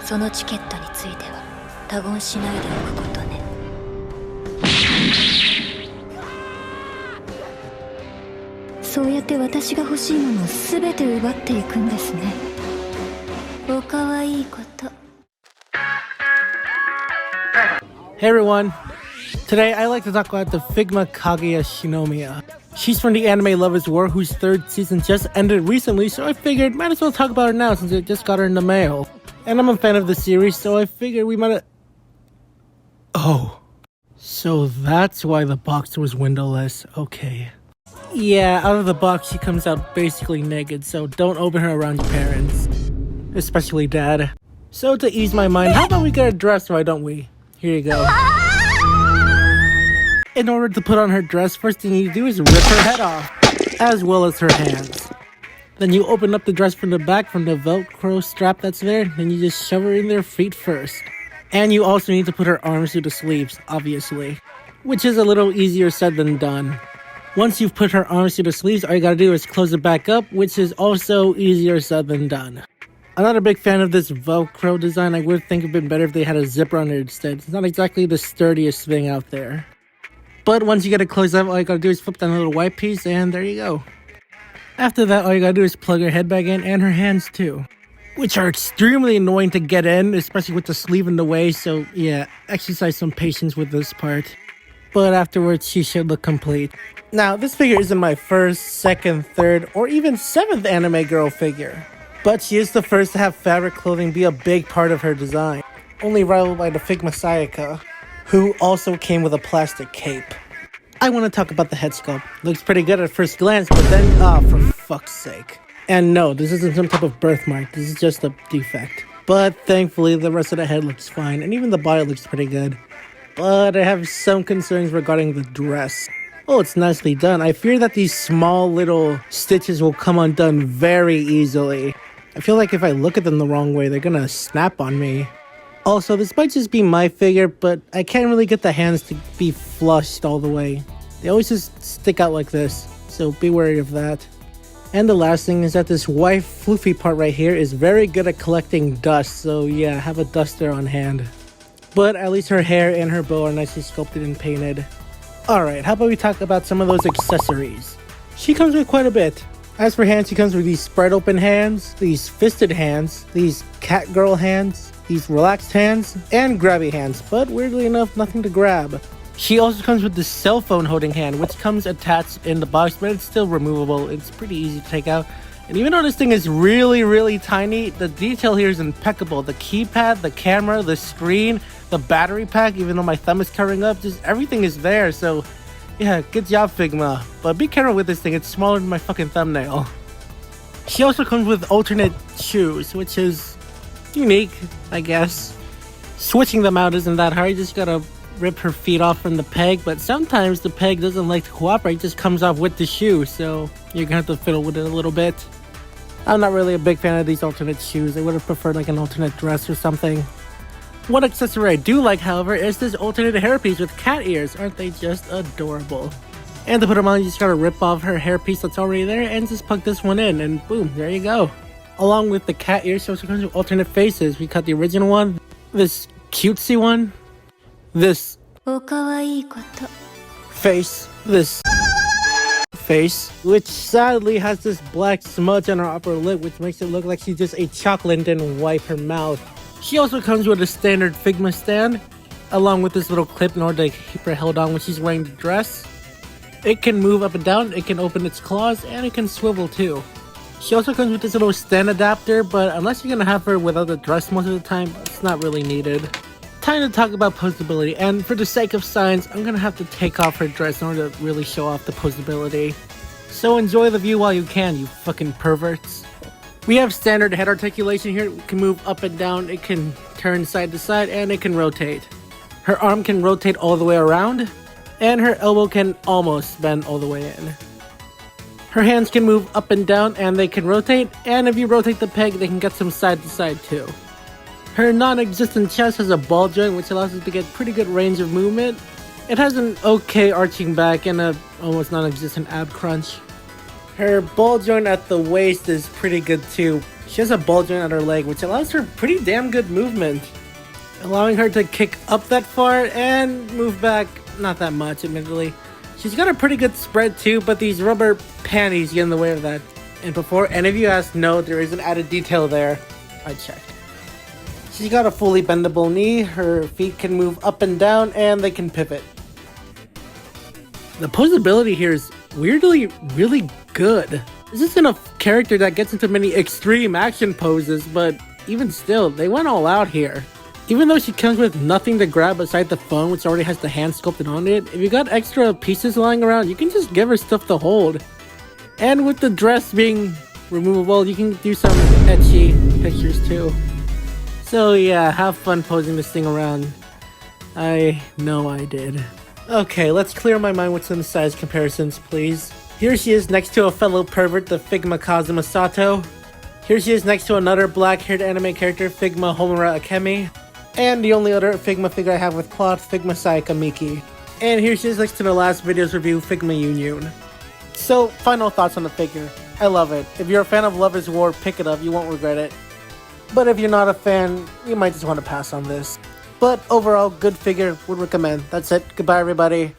そのチケットについては他言しないでおくことね。そうやって私が欲しいものを全て奪っていくんですね。おかわいいこと。 Hey everyone! Today I like to talk about the Figma Kaguya Shinomiya. She's from the anime Love is War, whose 3rd season just ended recently, so I figured might as well talk about her now since I just got her in the mail. And I'm a fan of the series, so I figured we might. Oh. So that's why the box was windowless. Okay. Yeah, out of the box she comes out basically naked, so don't open her around your parents. Especially Dad. So to ease my mind, how about we get her dressed, why don't we? Here you go. In order to put on her dress, first thing you do is rip her head off, as well as her hands. Then you open up the dress from the back from the Velcro strap that's there, then you just shove her in their feet first. And you also need to put her arms through the sleeves, obviously. Which is a little easier said than done. Once you've put her arms through the sleeves, all you gotta do is close it back up, which is also easier said than done. I'm not a big fan of this Velcro design. I would think it'd been better if they had a zipper on it instead. It's not exactly the sturdiest thing out there. But once you get it closed up, all you gotta do is flip down a little white piece, and there you go. After that, all you gotta do is plug her head back in, and her hands too. Which are extremely annoying to get in, especially with the sleeve in the way, so yeah, exercise some patience with this part. But afterwards, she should look complete. Now, this figure isn't my 1st, 2nd, 3rd, or even 7th anime girl figure. But she is the first to have fabric clothing be a big part of her design. Only rivaled by the Figma Sayaka, who also came with a plastic cape. I want to talk about the head sculpt. Looks pretty good at first glance, but then, for fuck's sake. And no, this isn't some type of birthmark, this is just a defect. But thankfully, the rest of the head looks fine, and even the body looks pretty good. But I have some concerns regarding the dress. Oh, it's nicely done. I fear that these small little stitches will come undone very easily. I feel like if I look at them the wrong way, they're gonna snap on me. Also, this might just be my figure, but I can't really get the hands to be flushed all the way. They always just stick out like this, so be wary of that. And the last thing is that this white floofy part right here is very good at collecting dust, so yeah, have a duster on hand. But at least her hair and her bow are nicely sculpted and painted. Alright, how about we talk about some of those accessories? She comes with quite a bit. As for hands, she comes with these spread open hands, these fisted hands, these cat girl hands, these relaxed hands, and grabby hands, but weirdly enough, nothing to grab. She also comes with the cell phone holding hand, which comes attached in the box, but it's still removable. It's pretty easy to take out. And even though this thing is really tiny, the detail here is impeccable. The keypad, the camera, the screen, the battery pack, even though my thumb is covering up, just everything is there. So yeah, good job Figma. But be careful with this thing, it's smaller than my fucking thumbnail. She also comes with alternate shoes, which is unique, I guess. Switching them out isn't that hard, you just gotta rip her feet off from the peg, but sometimes the peg doesn't like to cooperate, it just comes off with the shoe, so you're gonna have to fiddle with it a little bit. I'm not really a big fan of these alternate shoes. I would have preferred like an alternate dress or something. One accessory I do like, however, is this alternate hairpiece with cat ears. Aren't they just adorable? And to put them on, you just gotta rip off her hairpiece that's already there and just plug this one in, and boom, there you go. Along with the cat ears, she also comes with alternate faces. We cut the original one, this cutesy one, this face, this face, which sadly has this black smudge on her upper lip, which makes it look like she just ate chocolate and didn't wipe her mouth. She also comes with a standard Figma stand, along with this little clip in order to keep her held on when she's wearing the dress. It can move up and down, it can open its claws, and it can swivel too. She also comes with this little stand adapter, but unless you're gonna have her without the dress most of the time, it's not really needed. Time to talk about posability, and for the sake of science, I'm gonna have to take off her dress in order to really show off the posability. So enjoy the view while you can, you fucking perverts. We have standard head articulation here. It can move up and down, it can turn side to side, and it can rotate. Her arm can rotate all the way around, and her elbow can almost bend all the way in. Her hands can move up and down, and they can rotate, and if you rotate the peg, they can get some side to side too. Her non-existent chest has a ball joint which allows us to get pretty good range of movement. It has an okay arching back and a almost non-existent ab crunch. Her ball joint at the waist is pretty good too. She has a ball joint at her leg which allows her pretty damn good movement, allowing her to kick up that far and move back not that much, admittedly. She's got a pretty good spread too, but these rubber panties get in the way of that. And before any of you ask, no, there is an added detail there. I checked. She's got a fully bendable knee, her feet can move up and down, and they can pivot. The posability here is weirdly really good. This isn't a character that gets into many extreme action poses, but even still, they went all out here. Even though she comes with nothing to grab beside the phone, which already has the hand sculpted on it, if you got extra pieces lying around, you can just give her stuff to hold. And with the dress being removable, you can do some etchy pictures too. So yeah, have fun posing this thing around. I know I did. Okay, let's clear my mind with some size comparisons, please. Here she is next to a fellow pervert, the Figma Kaguya Shinomiya. Here she is next to another black-haired anime character, Figma Homura Akemi. And the only other Figma figure I have with cloth, Figma Sayaka Miki. And here she is next to the last video's review, Figma Yunyun. So, final thoughts on the figure. I love it. If you're a fan of Love is War, pick it up, you won't regret it. But if you're not a fan, you might just want to pass on this. But overall, good figure, would recommend. That's it. Goodbye, everybody.